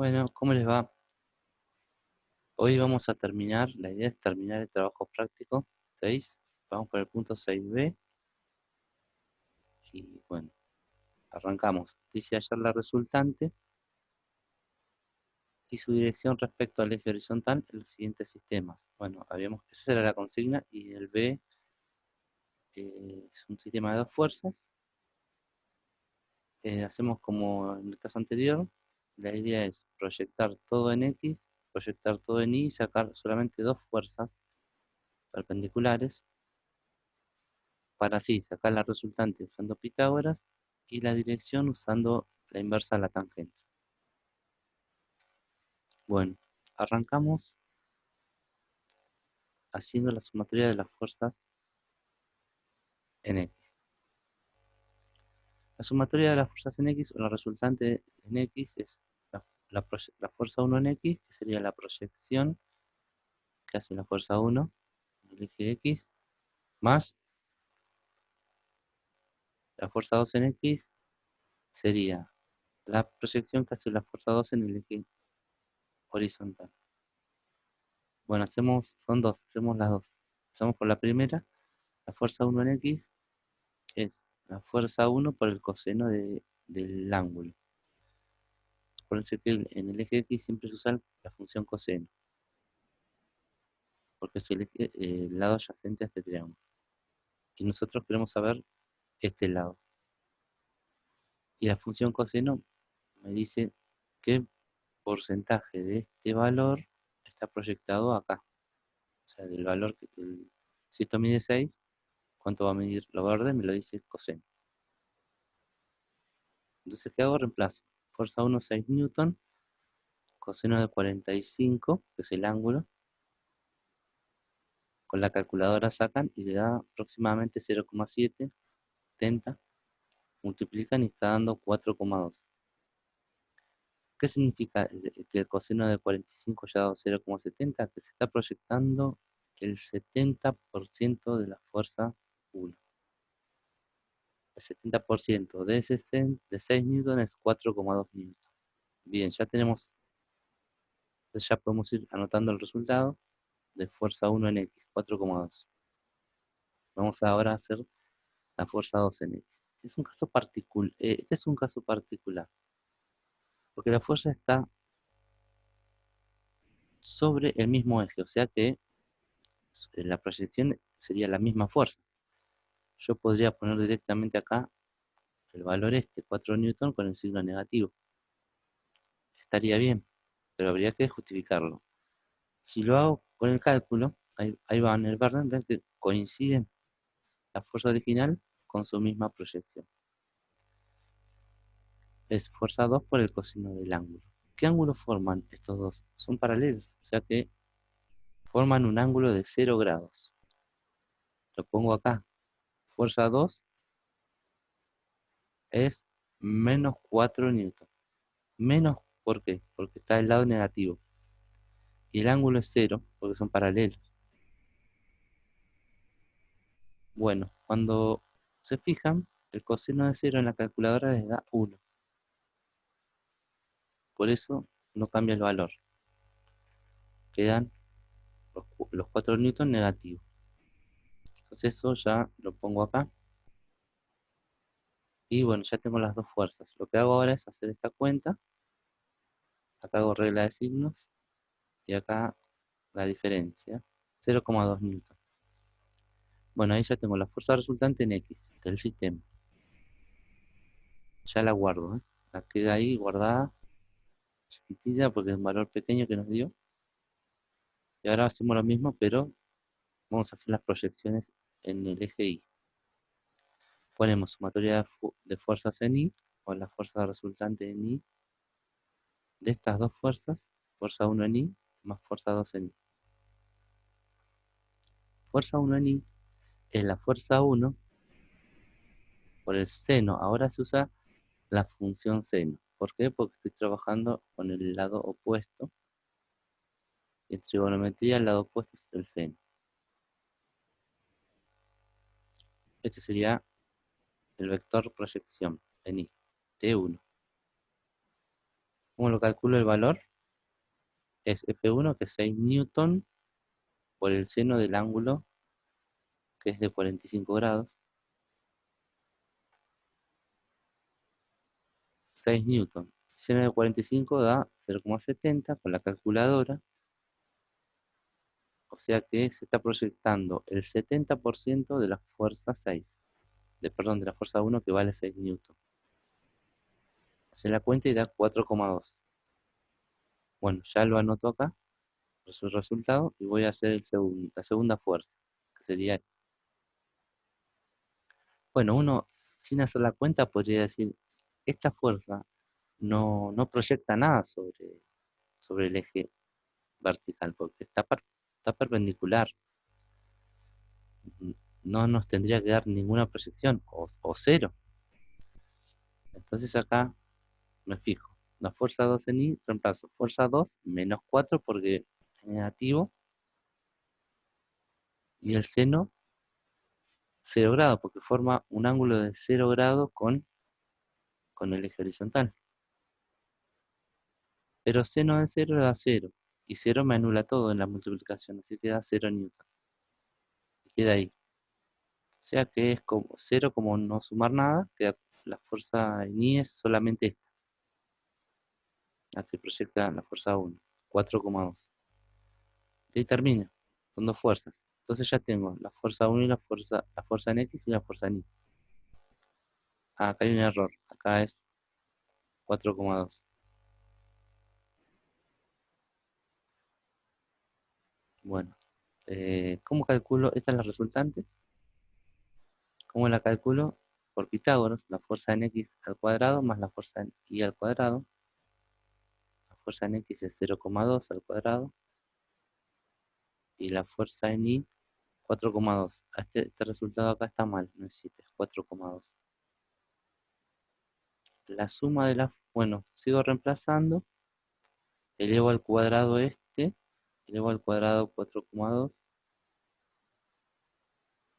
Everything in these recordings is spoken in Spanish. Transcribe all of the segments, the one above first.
Bueno, ¿cómo les va? Hoy vamos a terminar, la idea es terminar el trabajo práctico 6. Vamos por el punto 6b y bueno, arrancamos. Dice hallar la resultante y su dirección respecto al eje horizontal en los siguientes sistemas. Bueno, esa era la consigna y el B es un sistema de dos fuerzas. Hacemos como en el caso anterior, la idea es proyectar todo en X, proyectar todo en Y y sacar solamente dos fuerzas perpendiculares para así sacar la resultante usando Pitágoras y la dirección usando la inversa de la tangente. Bueno, arrancamos haciendo la sumatoria de las fuerzas en X. La sumatoria de las fuerzas en X o la resultante en X es la fuerza 1 en X, que sería la proyección que hace la fuerza 1 en el eje X, más la fuerza 2 en X sería la proyección que hace la fuerza 2 en el eje horizontal. Bueno, hacemos las dos. Hacemos por la primera, la fuerza 1 en X es la fuerza 1 por el coseno del ángulo. Por eso que en el eje X siempre se usa la función coseno, porque es el lado adyacente a este triángulo. Y nosotros queremos saber este lado. Y la función coseno me dice qué porcentaje de este valor está proyectado acá. O sea, del valor si esto mide 6, ¿cuánto va a medir lo verde? Me lo dice el coseno. Entonces, ¿qué hago? Reemplazo. Fuerza 1, 6 newton, coseno de 45, que es el ángulo. Con la calculadora sacan y le da aproximadamente 0,770. Multiplican y está dando 4,2. ¿Qué significa que el coseno de 45 ya ha dado 0,70? Que se está proyectando el 70% de la fuerza 1. El 70% de 6 newton es 4,2 newton. Bien, ya podemos ir anotando el resultado de fuerza 1 en X, 4,2. Vamos ahora a hacer la fuerza 2 en X. Este es un caso particular, porque la fuerza está sobre el mismo eje, o sea que la proyección sería la misma fuerza. Yo podría poner directamente acá el valor 4 newton con el signo negativo. Estaría bien, pero habría que justificarlo. Si lo hago con el cálculo, ahí va en el verde, ven que coincide la fuerza original con su misma proyección. Es fuerza 2 por el coseno del ángulo. ¿Qué ángulo forman estos dos? Son paralelos, o sea que forman un ángulo de 0 grados. Lo pongo acá. Fuerza 2 es menos 4 newton. Menos, ¿por qué? Porque está del lado negativo. Y el ángulo es 0, porque son paralelos. Bueno, cuando se fijan, el coseno de 0 en la calculadora les da 1. Por eso no cambia el valor. Quedan los 4 newton negativos. Entonces eso ya lo pongo acá. Y bueno, ya tengo las dos fuerzas. Lo que hago ahora es hacer esta cuenta. Acá hago regla de signos. Y acá la diferencia. 0,2 newton. Bueno, ahí ya tengo la fuerza resultante en X del sistema. Ya la guardo, ¿eh? La queda ahí guardada, chiquitita, porque es un valor pequeño que nos dio. Y ahora hacemos lo mismo, pero vamos a hacer las proyecciones en el eje Y. Ponemos sumatoria de fuerzas en Y, o la fuerza resultante en Y, de estas dos fuerzas, fuerza 1 en Y, más fuerza 2 en Y. Fuerza 1 en Y es la fuerza 1 por el seno. Ahora se usa la función seno. ¿Por qué? Porque estoy trabajando con el lado opuesto. Y en trigonometría el lado opuesto es el seno. Este sería el vector proyección en Y, T1. ¿Cómo lo calculo el valor? Es F1, que es 6 newton, por el seno del ángulo, que es de 45 grados. 6 newton. Seno de 45 da 0,70 con la calculadora. O sea que se está proyectando el 70% de la fuerza 6. Perdón, de la fuerza 1, que vale 6 newton. Hace la cuenta y da 4,2. Bueno, ya lo anoto acá, es el resultado, y voy a hacer la segunda fuerza, que sería, bueno, uno sin hacer la cuenta podría decir, esta fuerza no proyecta nada sobre el eje vertical, porque está perpendicular. No nos tendría que dar ninguna proyección, o cero. Entonces acá me fijo, la fuerza 2 en I, reemplazo fuerza 2 menos 4 porque es negativo, y el seno 0 grados, porque forma un ángulo de 0 grados con el eje horizontal. Pero seno de 0 da 0, y 0 me anula todo en la multiplicación, así que da 0 newton. Y queda ahí. O sea que es como 0, como no sumar nada, queda la fuerza en I es solamente esta, la que proyecta la fuerza 1, 4,2. Y ahí termina, son dos fuerzas. Entonces ya tengo la fuerza 1 y la fuerza en X y la fuerza en Y. Ah, acá hay un error, acá es 4,2. Bueno, ¿cómo calculo? Esta es la resultante. ¿Cómo la calculo? Por Pitágoras, la fuerza en X al cuadrado más la fuerza en Y al cuadrado. La fuerza en X es 0,2 al cuadrado y la fuerza en Y 4,2. Este resultado acá está mal, no es 7, es 4,2. La suma de las... Bueno, sigo reemplazando. Elevo al cuadrado elevo al cuadrado 4,2.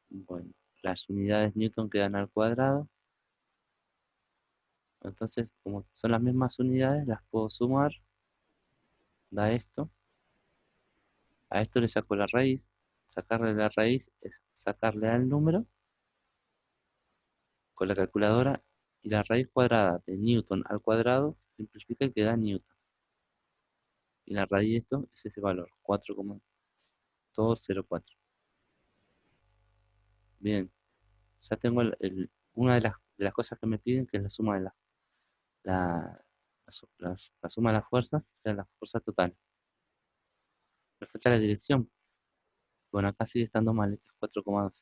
Bueno, las unidades Newton quedan al cuadrado. Entonces, como son las mismas unidades, las puedo sumar. Da esto. A esto le saco la raíz. Sacarle la raíz es sacarle al número con la calculadora, y la raíz cuadrada de Newton al cuadrado simplifica y queda Newton. Y la raíz de esto es ese valor, 4,204. Bien, ya tengo una de las cosas que me piden, que es la suma de la, la suma de las fuerzas, o sea, la fuerza total. Me falta la dirección. Bueno, acá sigue estando mal, este es 4,2.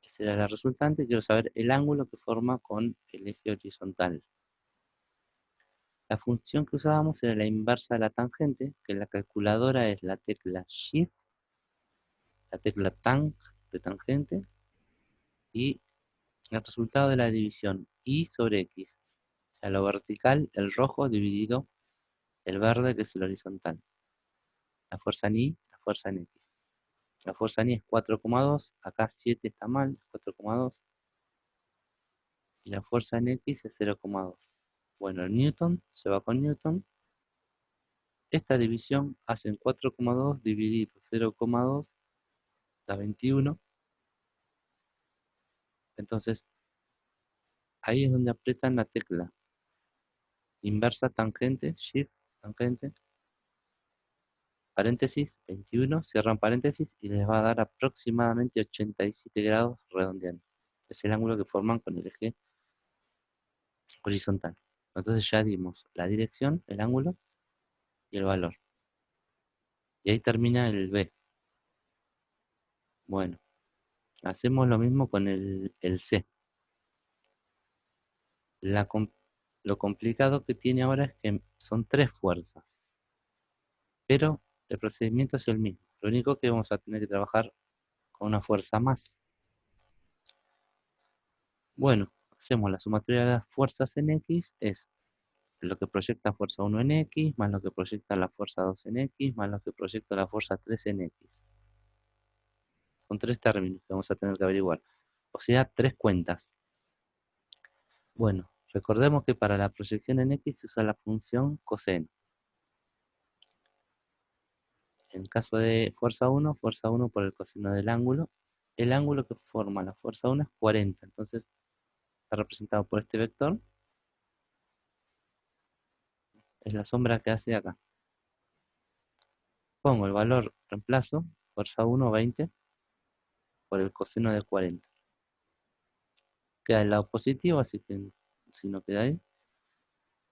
Esa era la resultante. Quiero saber el ángulo que forma con el eje horizontal. La función que usábamos era la inversa de la tangente, que en la calculadora es la tecla Shift, la tecla Tang de tangente, y el resultado de la división Y sobre X. O sea, lo vertical, el rojo dividido el verde, que es el horizontal. La fuerza en Y, la fuerza en X. La fuerza en Y es 4,2, acá 7 está mal, 4,2. Y la fuerza en X es 0,2. Bueno, el Newton se va con Newton. Esta división hacen 4,2 dividido 0,2 da 21. Entonces, ahí es donde aprietan la tecla inversa tangente, shift, tangente, paréntesis, 21, cierran paréntesis y les va a dar aproximadamente 87 grados redondeando. Es el ángulo que forman con el eje horizontal. Entonces ya dimos la dirección, el ángulo y el valor. Y ahí termina el B. Bueno, hacemos lo mismo con el C. La com- lo complicado que tiene ahora es que son tres fuerzas, pero el procedimiento es el mismo. Lo único que vamos a tener que trabajar con una fuerza más. Bueno, hacemos la sumatoria de las fuerzas en X, es lo que proyecta fuerza 1 en X, más lo que proyecta la fuerza 2 en X, más lo que proyecta la fuerza 3 en X. Son tres términos que vamos a tener que averiguar. O sea, tres cuentas. Bueno, Recordemos que para la proyección en X se usa la función coseno. En caso de fuerza 1 por el coseno del ángulo. El ángulo que forma la fuerza 1 es 40, entonces está representado por este vector, es la sombra que hace acá. Pongo el valor, reemplazo, fuerza 1, 20, por el coseno de 40. Queda el lado positivo, así que si no queda ahí.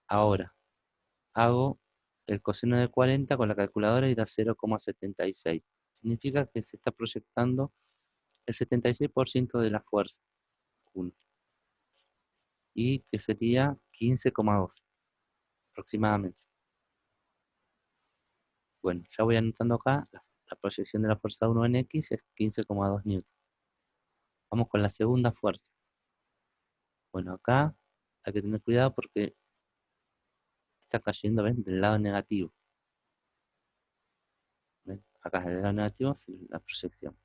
Ahora, hago el coseno de 40 con la calculadora y da 0,76. Significa que se está proyectando el 76% de la fuerza 1, y que sería 15,2 aproximadamente. Bueno, ya voy anotando acá, la proyección de la fuerza 1 en X es 15,2 newton. Vamos con la segunda fuerza. Bueno, acá hay que tener cuidado porque está cayendo, ¿ven?, del lado negativo. ¿Ven? Acá es del lado negativo, sí, la proyección.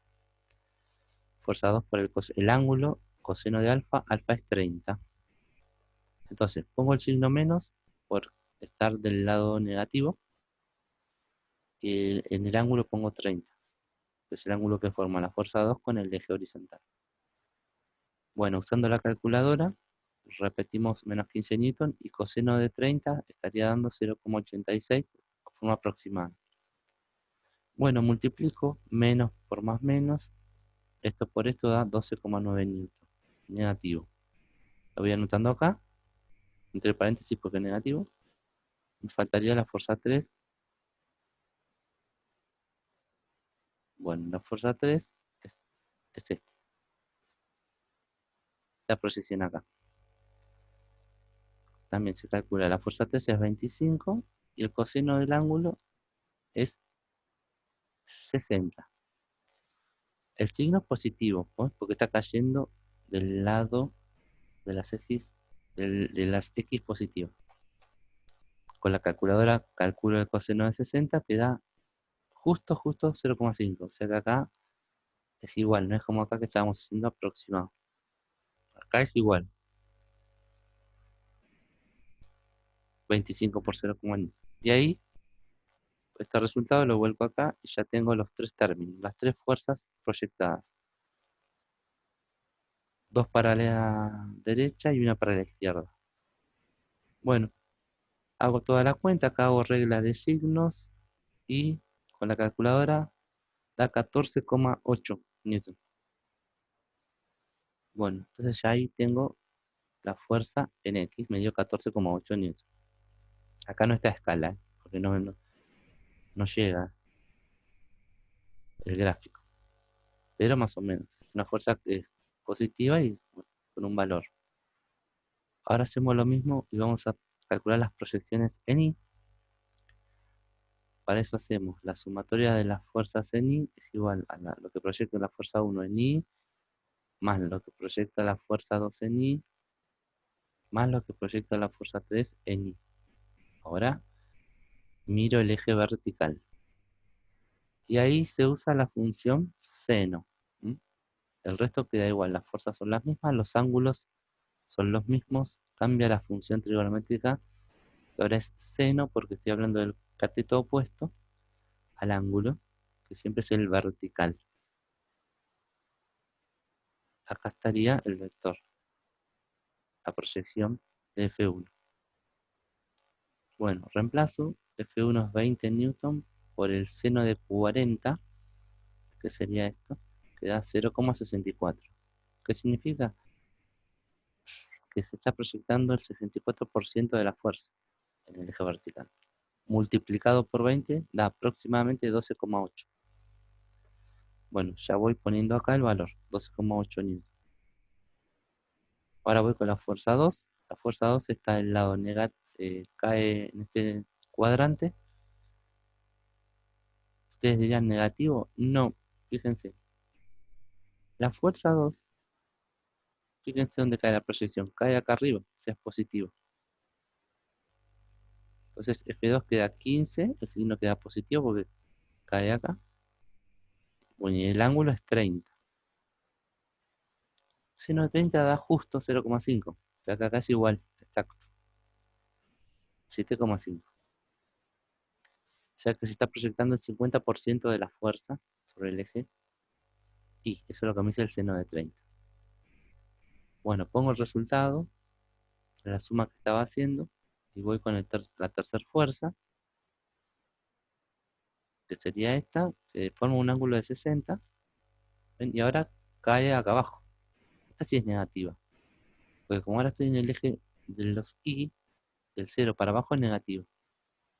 Fuerza 2 por el ángulo, coseno de alfa, alfa es 30. Entonces, pongo el signo menos por estar del lado negativo, y en el ángulo pongo 30, que es el ángulo que forma la fuerza 2 con el eje horizontal. Bueno, usando la calculadora, repetimos menos 15 newton y coseno de 30 estaría dando 0,86 de forma aproximada. Bueno, multiplico menos por más menos, esto por esto da 12,9 newton, negativo. Lo voy anotando acá, entre paréntesis porque es negativo. Me faltaría la fuerza 3. Bueno, la fuerza 3 es esta proyección acá. También se calcula la fuerza 3 es 25 y el coseno del ángulo es 60. El signo es positivo, ¿no?, porque está cayendo del lado de las X, de las X positivas. Con la calculadora calculo el coseno de 60, que da justo 0,5. O sea que acá es igual, no es como acá que estábamos haciendo aproximado. Acá es igual, 25 por 0,1. Y ahí, este resultado lo vuelco acá y ya tengo los tres términos, las tres fuerzas proyectadas. Dos para la derecha y una para la izquierda. Bueno, hago toda la cuenta, acá hago regla de signos y con la calculadora da 14,8 newton. Bueno, entonces ya ahí tengo la fuerza en X, me dio 14,8 newton. Acá no está a escala, porque no llega el gráfico, pero más o menos. Es una fuerza que es positiva y bueno, con un valor. Ahora hacemos lo mismo y vamos a calcular las proyecciones en Y. Para eso hacemos la sumatoria de las fuerzas en Y es igual a lo que proyecta la fuerza 1 en Y, más lo que proyecta la fuerza 2 en Y, más lo que proyecta la fuerza 3 en Y. Ahora miro el eje vertical. Y ahí se usa la función seno. ¿M? El resto queda igual, las fuerzas son las mismas, los ángulos son los mismos, cambia la función trigonométrica, que ahora es seno porque estoy hablando del cateto opuesto al ángulo, que siempre es el vertical. Acá estaría el vector, la proyección de F1. Bueno, reemplazo, F1 es 20 newton por el seno de 40, que sería esto, que da 0,64. ¿Qué significa? Que se está proyectando el 64% de la fuerza en el eje vertical. Multiplicado por 20 da aproximadamente 12,8. Bueno, ya voy poniendo acá el valor, 12,8 newton. Ahora voy con la fuerza 2. La fuerza 2 está del lado negativo, cae en este cuadrante. ¿Ustedes dirían negativo? No, fíjense. La fuerza 2, fíjense dónde cae la proyección. Cae acá arriba, o sea, es positivo. Entonces F2 queda 15, el signo queda positivo porque cae acá. Bueno, y el ángulo es 30. Seno de 30 da justo 0,5. O sea que acá es igual. exacto, 7,5. O sea que se está proyectando el 50% de la fuerza sobre el eje y eso es lo que me dice el seno de 30. Bueno, pongo el resultado de la suma que estaba haciendo y voy con la tercera fuerza, que sería esta, se forma un ángulo de 60, ¿ven? Y ahora cae acá abajo. Esta sí es negativa, porque como ahora estoy en el eje de los y, del 0 para abajo es negativo.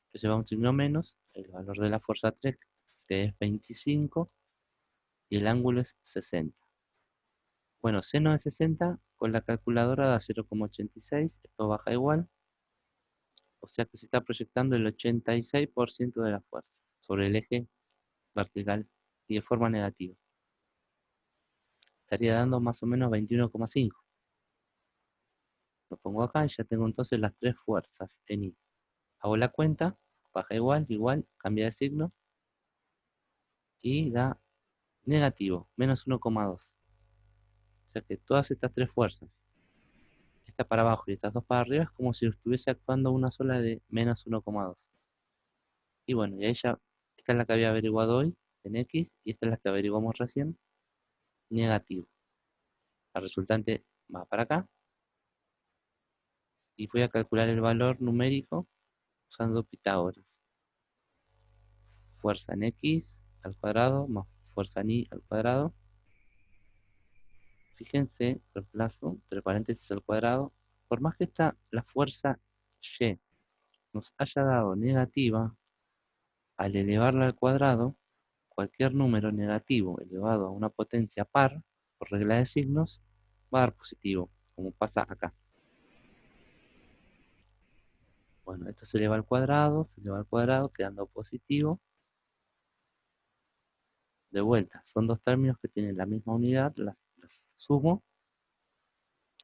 Entonces va un signo menos, el valor de la fuerza 3, que es 25, y el ángulo es 60. Bueno, seno de 60 con la calculadora da 0,86, esto baja igual, o sea que se está proyectando el 86% de la fuerza sobre el eje vertical y de forma negativa. Estaría dando más o menos 21,5. Lo pongo acá y ya tengo entonces las tres fuerzas en I. Hago la cuenta, baja igual, igual, cambia de signo y da negativo, menos 1,2. O sea que todas estas tres fuerzas, esta para abajo y estas dos para arriba, es como si estuviese actuando una sola de menos 1,2. Y bueno, y ahí ya, esta es la que había averiguado hoy en X y esta es la que averiguamos recién, negativo. La resultante va para acá y voy a calcular el valor numérico usando Pitágoras. Fuerza en X al cuadrado más fuerza en Y al cuadrado. Fíjense, reemplazo, entre paréntesis al cuadrado. Por más que la fuerza Y nos haya dado negativa, al elevarla al cuadrado, cualquier número negativo elevado a una potencia par, por regla de signos, va a dar positivo, como pasa acá. Bueno, esto se eleva al cuadrado, quedando positivo. De vuelta, son dos términos que tienen la misma unidad, las sumo,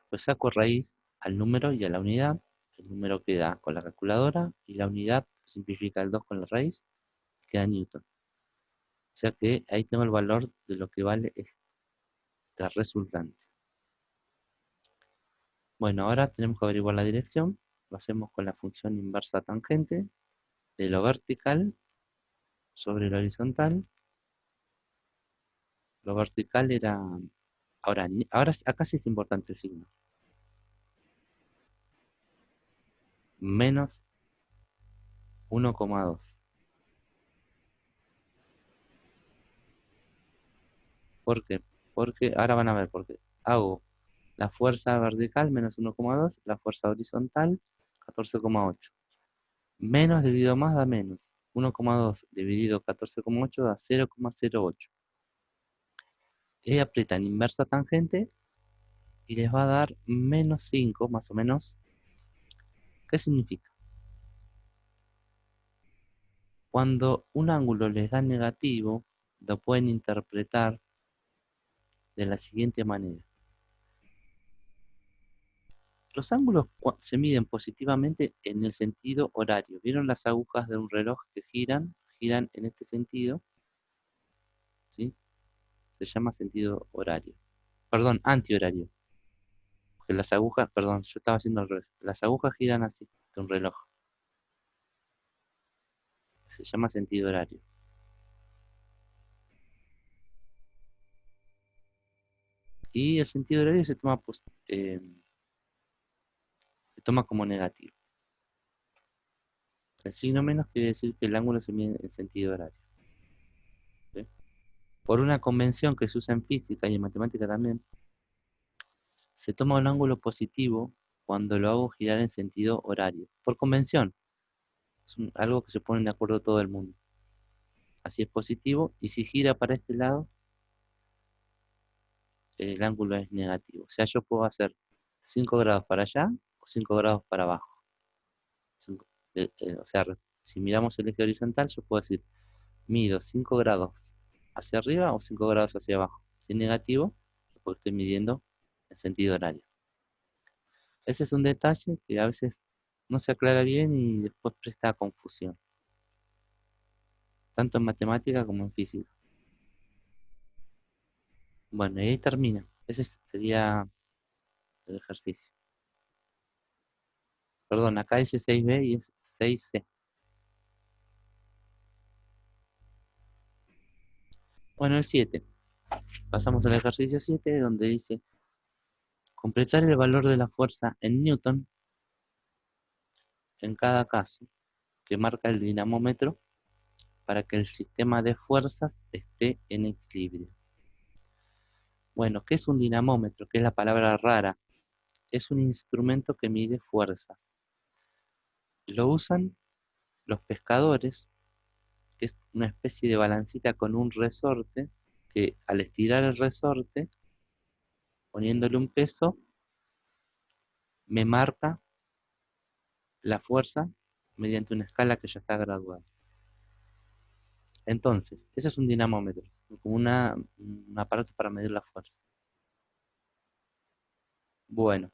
pues saco raíz al número y a la unidad. El número queda con la calculadora y la unidad simplifica el 2 con la raíz, queda Newton. O sea que ahí tengo el valor de lo que vale esta resultante. Bueno, ahora tenemos que averiguar la dirección. Lo hacemos con la función inversa tangente de lo vertical sobre lo horizontal. Lo vertical era... Ahora acá sí es importante el signo. Menos 1,2. ¿Por qué? Porque ahora van a ver por qué. Hago la fuerza vertical menos 1,2, la fuerza horizontal 14,8. Menos dividido más da menos. 1,2 dividido 14,8 da 0,08. Y aprietan inversa tangente y les va a dar menos 5 más o menos. ¿Qué significa? Cuando un ángulo les da negativo, lo pueden interpretar de la siguiente manera. Los ángulos se miden positivamente en el sentido horario. ¿Vieron las agujas de un reloj que giran? Giran en este sentido, ¿sí? Se llama sentido horario. Perdón, antihorario. Porque las agujas, perdón, yo estaba haciendo al revés. Las agujas giran así, de un reloj. Se llama sentido horario. Y el sentido horario se toma como negativo. El signo menos quiere decir que el ángulo se mide en sentido horario. ¿Sí? Por una convención que se usa en física y en matemática también, se toma un ángulo positivo cuando lo hago girar en sentido horario. Por convención, es algo que se pone de acuerdo todo el mundo. Así es positivo, y si gira para este lado, el ángulo es negativo. O sea, yo puedo hacer 5 grados para allá o 5 grados para abajo. O sea, si miramos el eje horizontal, yo puedo decir, mido 5 grados hacia arriba o 5 grados hacia abajo. Si es negativo, porque estoy midiendo en sentido horario. Ese es un detalle que a veces no se aclara bien y después presta confusión, tanto en matemática como en física. Bueno, y ahí termina. Ese sería el ejercicio. Perdón, acá dice 6b y es 6c. Bueno, el 7. Pasamos al ejercicio 7, donde dice completar el valor de la fuerza en newton en cada caso que marca el dinamómetro para que el sistema de fuerzas esté en equilibrio. Bueno, ¿qué es un dinamómetro? ¿Qué es la palabra rara? Es un instrumento que mide fuerzas. Lo usan los pescadores, que es una especie de balancita con un resorte, que al estirar el resorte, poniéndole un peso, me marca la fuerza mediante una escala que ya está graduada. Entonces, ese es un dinamómetro, como un aparato para medir la fuerza. Bueno,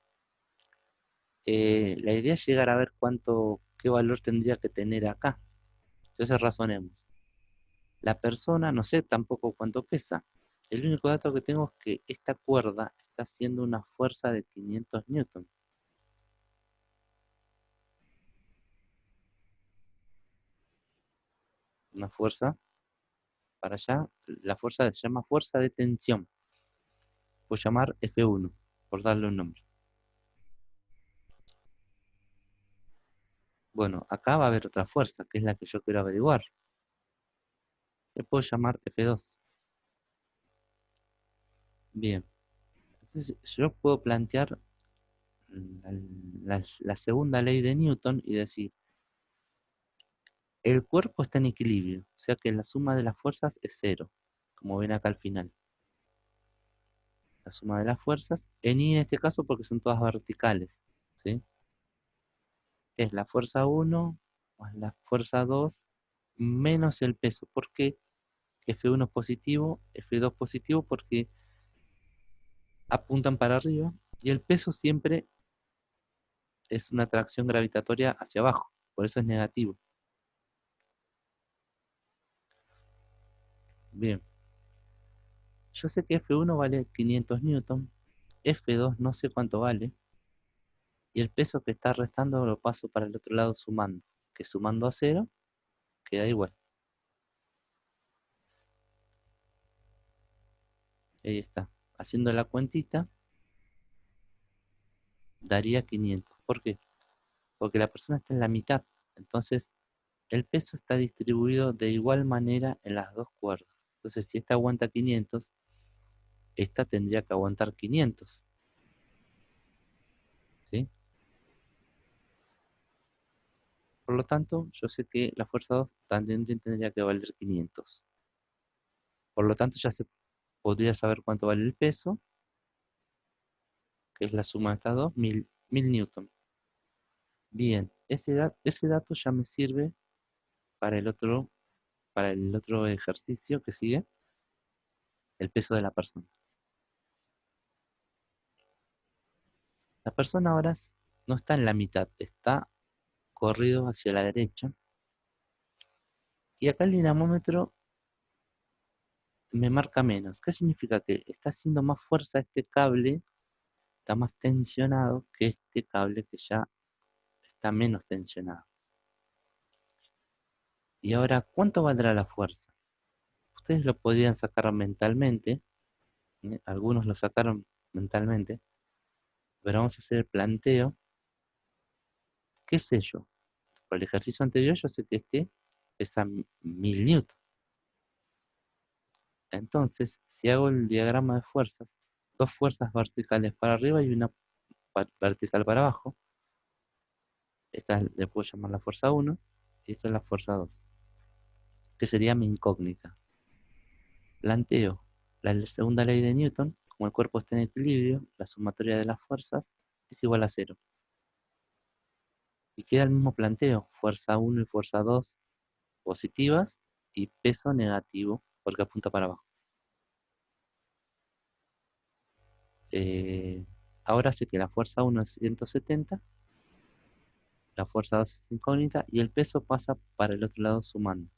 la idea es llegar a ver qué valor tendría que tener acá. Entonces razonemos. La persona, no sé tampoco cuánto pesa. El único dato que tengo es que esta cuerda está haciendo una fuerza de 500 newton. Una fuerza para allá. La fuerza se llama fuerza de tensión. Voy a llamar F1, por darle un nombre. Bueno, acá va a haber otra fuerza, que es la que yo quiero averiguar. Le puedo llamar F2. Bien. Entonces yo puedo plantear la segunda ley de Newton y decir, el cuerpo está en equilibrio, o sea que la suma de las fuerzas es cero, como ven acá al final. La suma de las fuerzas, en I en este caso porque son todas verticales, ¿sí? Es la fuerza 1 más la fuerza 2 menos el peso. ¿Por qué? F1 es positivo, F2 positivo porque apuntan para arriba y el peso siempre es una atracción gravitatoria hacia abajo, por eso es negativo. Bien, yo sé que F1 vale 500 newton, F2 no sé cuánto vale, y el peso que está restando lo paso para el otro lado sumando, que sumando a cero queda igual. Ahí está. Haciendo la cuentita, daría 500. ¿Por qué? Porque la persona está en la mitad. Entonces, el peso está distribuido de igual manera en las dos cuerdas. Entonces, si esta aguanta 500, esta tendría que aguantar 500. ¿Sí? Por lo tanto, yo sé que la fuerza 2 también tendría que valer 500. Por lo tanto, ya se podría saber cuánto vale el peso, que es la suma de estas dos, 1000 newton. Bien, ese dato ya me sirve para para el otro ejercicio que sigue, el peso de la persona. La persona ahora no está en la mitad, está corrido hacia la derecha. Y acá el dinamómetro me marca menos. ¿Qué significa? Que está haciendo más fuerza este cable, está más tensionado que este cable que ya está menos tensionado. Y ahora, ¿cuánto valdrá la fuerza? Ustedes lo podrían sacar mentalmente, ¿eh? Algunos lo sacaron mentalmente, pero vamos a hacer el planteo. ¿Qué sé yo? Por el ejercicio anterior yo sé que este pesa 1000 newton. Entonces, si hago el diagrama de fuerzas, dos fuerzas verticales para arriba y una vertical para abajo, esta le puedo llamar la fuerza 1 y esta es la fuerza 2, que sería mi incógnita. Planteo la segunda ley de Newton, como el cuerpo está en equilibrio, la sumatoria de las fuerzas es igual a cero. Y queda el mismo planteo, fuerza 1 y fuerza 2 positivas y peso negativo porque apunta para abajo. Eh, Ahora sé que la fuerza 1 es 170, la fuerza 2 es incógnita y el peso pasa para el otro lado sumando.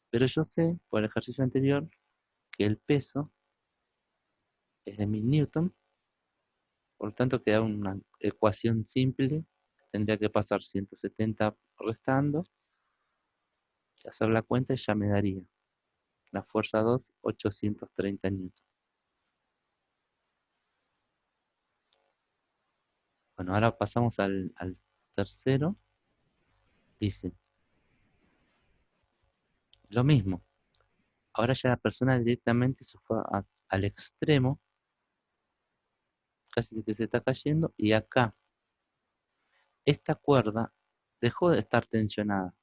Pero yo sé, por el ejercicio anterior, que el peso es de 1000 newton Por lo tanto, queda una ecuación simple. Tendría que pasar 170 restando, hacer la cuenta y ya me daría la fuerza 2, 830 newton. Bueno, ahora pasamos al tercero. Dice, lo mismo. Ahora ya la persona directamente se fue al extremo, casi que se está cayendo, y acá, esta cuerda dejó de estar tensionada.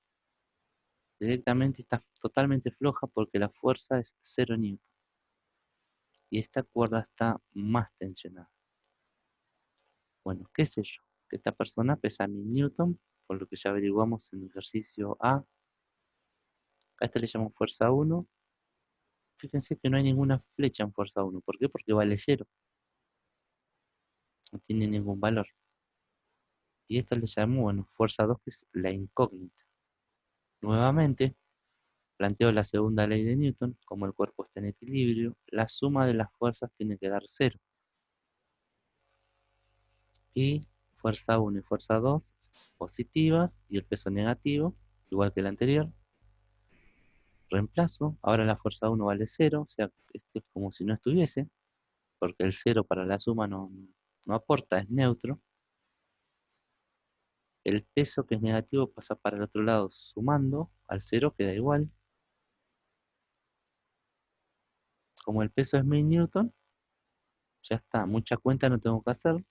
Directamente está totalmente floja porque la fuerza es 0 newton. Y esta cuerda está más tensionada. Bueno, qué sé yo, que esta persona pesa 1000 newton, por lo que ya averiguamos en el ejercicio A. A esta le llamamos fuerza 1. Fíjense que no hay ninguna flecha en fuerza 1. ¿Por qué? Porque vale 0. No tiene ningún valor. Y esta le llamamos, bueno, fuerza 2, que es la incógnita. Nuevamente, planteo la segunda ley de Newton. Como el cuerpo está en equilibrio, la suma de las fuerzas tiene que dar 0. Y fuerza 1 y fuerza 2 positivas y el peso negativo, igual que el anterior. Reemplazo, ahora la fuerza 1 vale 0, o sea, este es como si no estuviese, porque el 0 para la suma no aporta, es neutro. El peso que es negativo pasa para el otro lado sumando, al 0 queda igual. Como el peso es 1000 newton, ya está, mucha cuenta no tengo que hacer.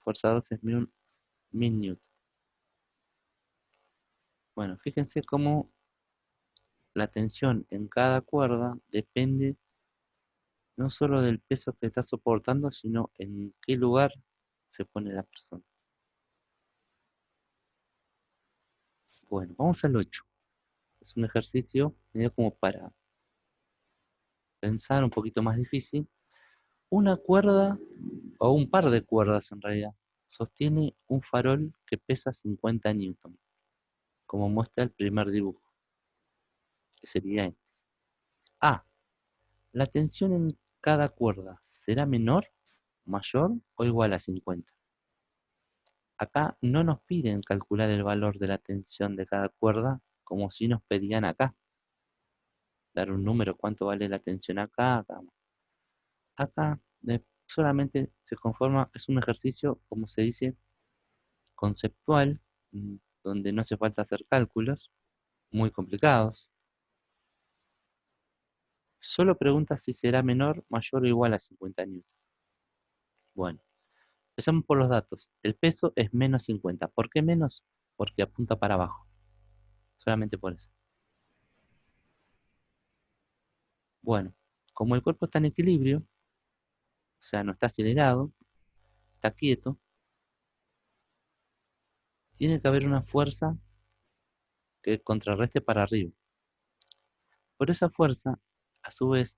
Fuerza 2 es 1000 newton. Bueno, fíjense cómo la tensión en cada cuerda depende no solo del peso que está soportando, sino en qué lugar se pone la persona. Bueno, vamos al 8. Es un ejercicio medio como para pensar un poquito más difícil. Una cuerda, o un par de cuerdas en realidad, sostiene un farol que pesa 50 newton, como muestra el primer dibujo, que sería este. A. La tensión en cada cuerda será menor, mayor o igual a 50. Acá no nos piden calcular el valor de la tensión de cada cuerda, como si nos pedían acá. Dar un número, cuánto vale la tensión acá. Acá solamente se conforma, es un ejercicio, como se dice, conceptual, donde no hace falta hacer cálculos muy complicados. Solo pregunta si será menor, mayor o igual a 50 newton. Bueno, empezamos por los datos. El peso es menos 50. ¿Por qué menos? Porque apunta para abajo. Solamente por eso. Bueno, como el cuerpo está en equilibrio, o sea, no está acelerado, está quieto, tiene que haber una fuerza que contrarreste para arriba. Por esa fuerza, a su vez,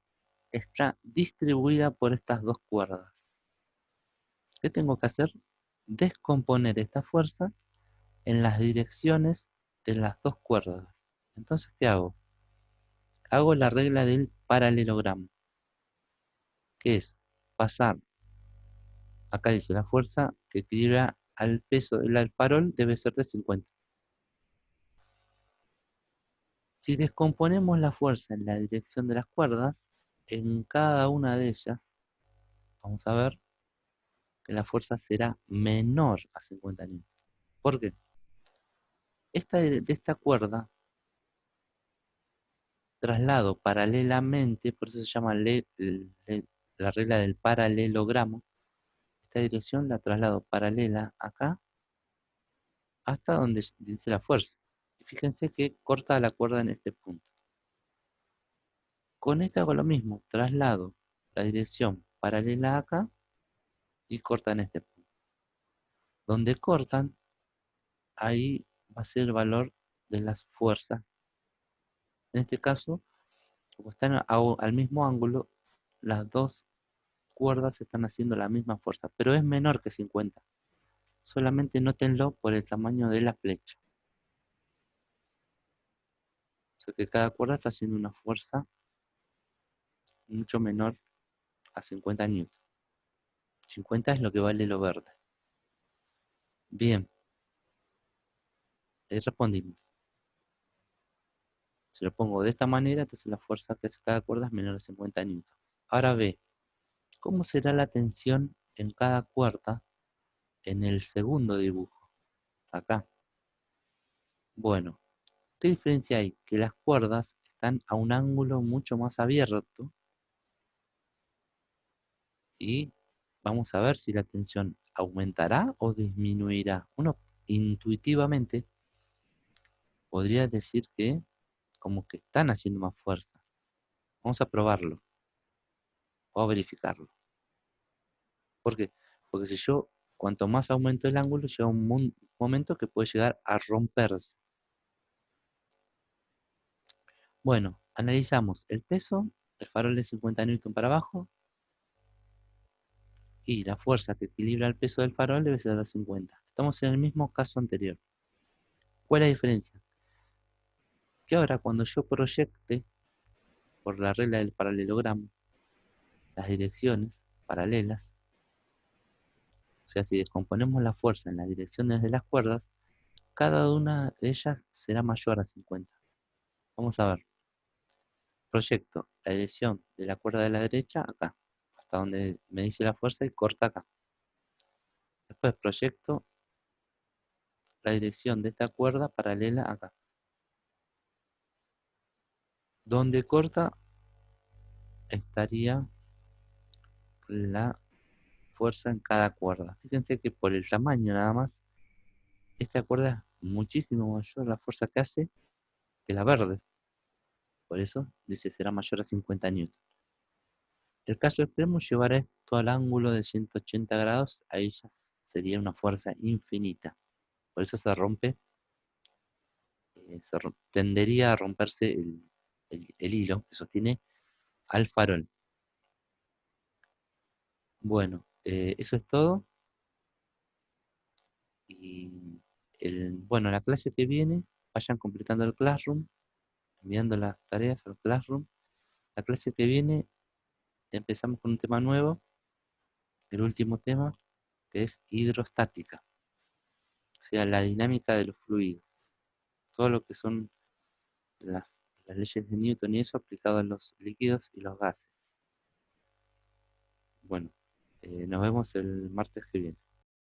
está distribuida por estas dos cuerdas. ¿Qué tengo que hacer? Descomponer esta fuerza en las direcciones de las dos cuerdas. Entonces, ¿qué hago? Hago la regla del paralelogramo, que es pasar, acá dice la fuerza que equilibra al peso del farol debe ser de 50. Si descomponemos la fuerza en la dirección de las cuerdas, en cada una de ellas, vamos a ver que la fuerza será menor a 50 newton. ¿Por qué? De esta cuerda, traslado paralelamente, por eso se llama la regla del paralelogramo. Esta dirección la traslado paralela acá hasta donde dice la fuerza. Y fíjense que corta la cuerda en este punto. Con esta hago lo mismo, traslado la dirección paralela acá y corta en este punto. Donde cortan, ahí va a ser el valor de las fuerzas. En este caso, como están al mismo ángulo, las dos cuerdas están haciendo la misma fuerza, pero es menor que 50. Solamente nótenlo por el tamaño de la flecha. O sea que cada cuerda está haciendo una fuerza mucho menor a 50 newton. 50 es lo que vale lo verde. Bien, respondimos. Si lo pongo de esta manera, entonces la fuerza que hace cada cuerda es menor a 50 newton. Ahora ve, ¿cómo será la tensión en cada cuerda en el segundo dibujo? Acá. Bueno, ¿qué diferencia hay? Que las cuerdas están a un ángulo mucho más abierto y vamos a ver si la tensión aumentará o disminuirá. Uno intuitivamente podría decir que como que están haciendo más fuerza. Vamos a probarlo o a verificarlo. ¿Por qué? Porque si yo, cuanto más aumento el ángulo, llega un momento que puede llegar a romperse. Bueno, analizamos el peso, el farol de 50 newton para abajo, y la fuerza que equilibra el peso del farol debe ser de 50. Estamos en el mismo caso anterior. ¿Cuál es la diferencia? Que ahora cuando yo proyecte por la regla del paralelogramo las direcciones paralelas, o sea, si descomponemos la fuerza en las direcciones de las cuerdas, cada una de ellas será mayor a 50. Vamos a ver. Proyecto la dirección de la cuerda de la derecha acá, hasta donde me dice la fuerza y corta acá. Después proyecto la dirección de esta cuerda paralela acá. Donde corta estaría la fuerza en cada cuerda. Fíjense que por el tamaño nada más, esta cuerda es muchísimo mayor la fuerza que hace que la verde. Por eso dice será mayor a 50 newton. El caso extremo llevará esto al ángulo de 180 grados, ahí ya sería una fuerza infinita. Por eso se rompe, tendería a romperse el hilo que sostiene al farol. Bueno, eso es todo. Y bueno, la clase que viene, vayan completando el Classroom, enviando las tareas al Classroom. La clase que viene empezamos con un tema nuevo, el último tema, que es hidrostática, o sea, la dinámica de los fluidos. Todo lo que son las, las leyes de Newton y eso aplicado a los líquidos y los gases. Bueno, nos vemos el martes que viene.